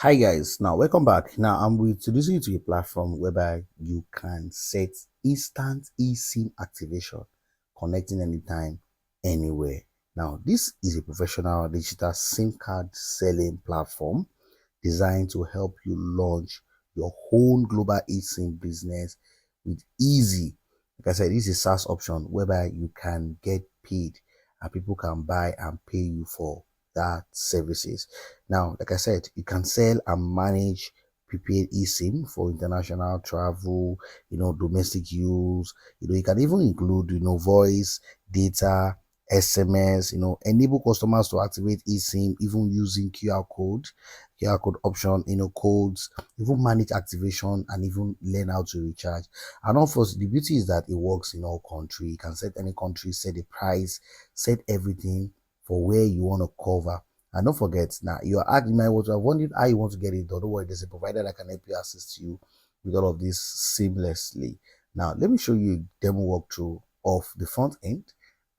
Hi guys, now welcome back. Now I'm introducing you to a platform whereby you can set instant eSIM activation, connecting anytime, anywhere. Now this is a professional digital SIM card selling platform designed to help you launch your own global eSIM business with easy. Like I said, this is a SaaS option whereby you can get paid and people can buy and pay you for that services. Now, like I said, you can sell and manage prepaid eSIM for international travel, domestic use. You can even include, voice, data, SMS, enable customers to activate eSIM even using QR code option, codes, even manage activation and even learn how to recharge. And of course, the beauty is that it works in all country. You can set any country, set the price, set everything for where you want to cover. And don't forget, now you are asking my what I wondered how you want to get it done. Don't worry, there's a provider that can help you assist you with all of this seamlessly. Now, let me show you a demo walkthrough of the front end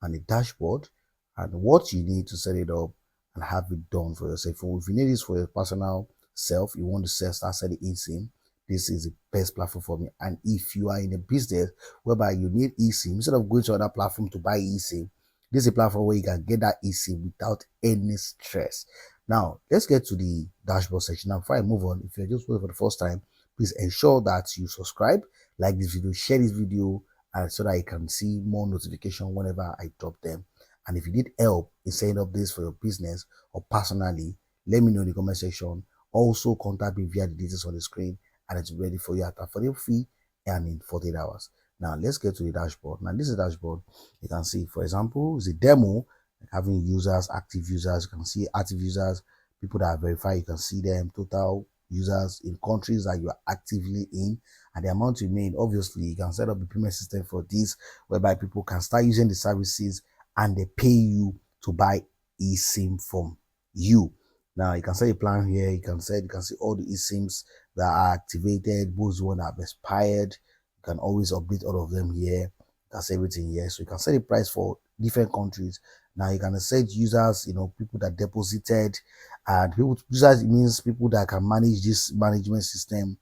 and the dashboard and what you need to set it up and have it done for yourself. If you need this for your personal self, you want to start selling eSIM, this is the best platform for me. And if you are in a business whereby you need eSIM, instead of going to another platform to buy eSIM, this is a platform where you can get that easy without any stress. Now, let's get to the dashboard section. Now, before I move on, if you're just waiting for the first time, please ensure that you subscribe, like this video, share this video, and so that you can see more notification whenever I drop them. And if you need help in setting up this for your business or personally, let me know in the comment section. Also, contact me via the details on the screen, and it's ready for you at a free fee and in 48 hours. Now, let's get to the dashboard. Now, this is the dashboard. You can see, for example, it's a demo having users, active users. You can see active users, people that are verified. You can see them, total users in countries that you are actively in, and the amount you made. Obviously, you can set up a payment system for this, whereby people can start using the services and they pay you to buy eSIM from you. Now, you can set a plan here. You can see all the eSIMs that are activated, both one that have expired. You can always update all of them here. That's everything here. So you can set a price for different countries. Now you can set users, people that deposited, and users means people that can manage this management system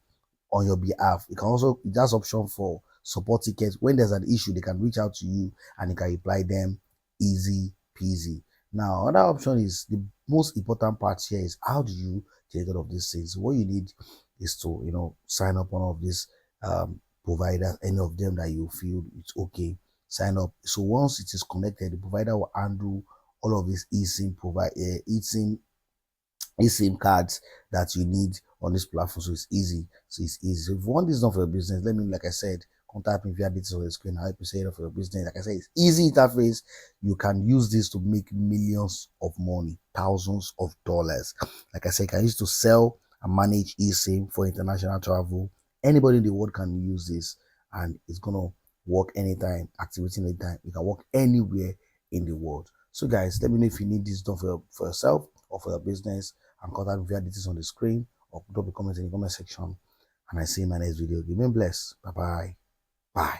on your behalf. You can also, that's option for support tickets. When there's an issue, they can reach out to you and you can reply them easy peasy. Now, another option is the most important part here is how do you get all of these things? What you need is to, sign up on all of these providers, any of them that you feel it's okay, sign up. So once it is connected, the provider will handle all of these eSIM cards that you need on this platform. So it's easy. So if you want this done for your business, let me, like I said, contact me via details on the screen. I'll help you set it up for your business. Like I said, it's easy interface. You can use this to make millions of money, thousands of dollars. Like I said, you can use to sell and manage eSIM for international travel. Anybody in the world can use this, and it's gonna work anytime, activating anytime. You can work anywhere in the world. So guys, let me know if you need this done for yourself or for your business, and contact me via details on the screen or drop a comment in the comment section. And I see you in my next video. Remain blessed. Bye bye. Bye.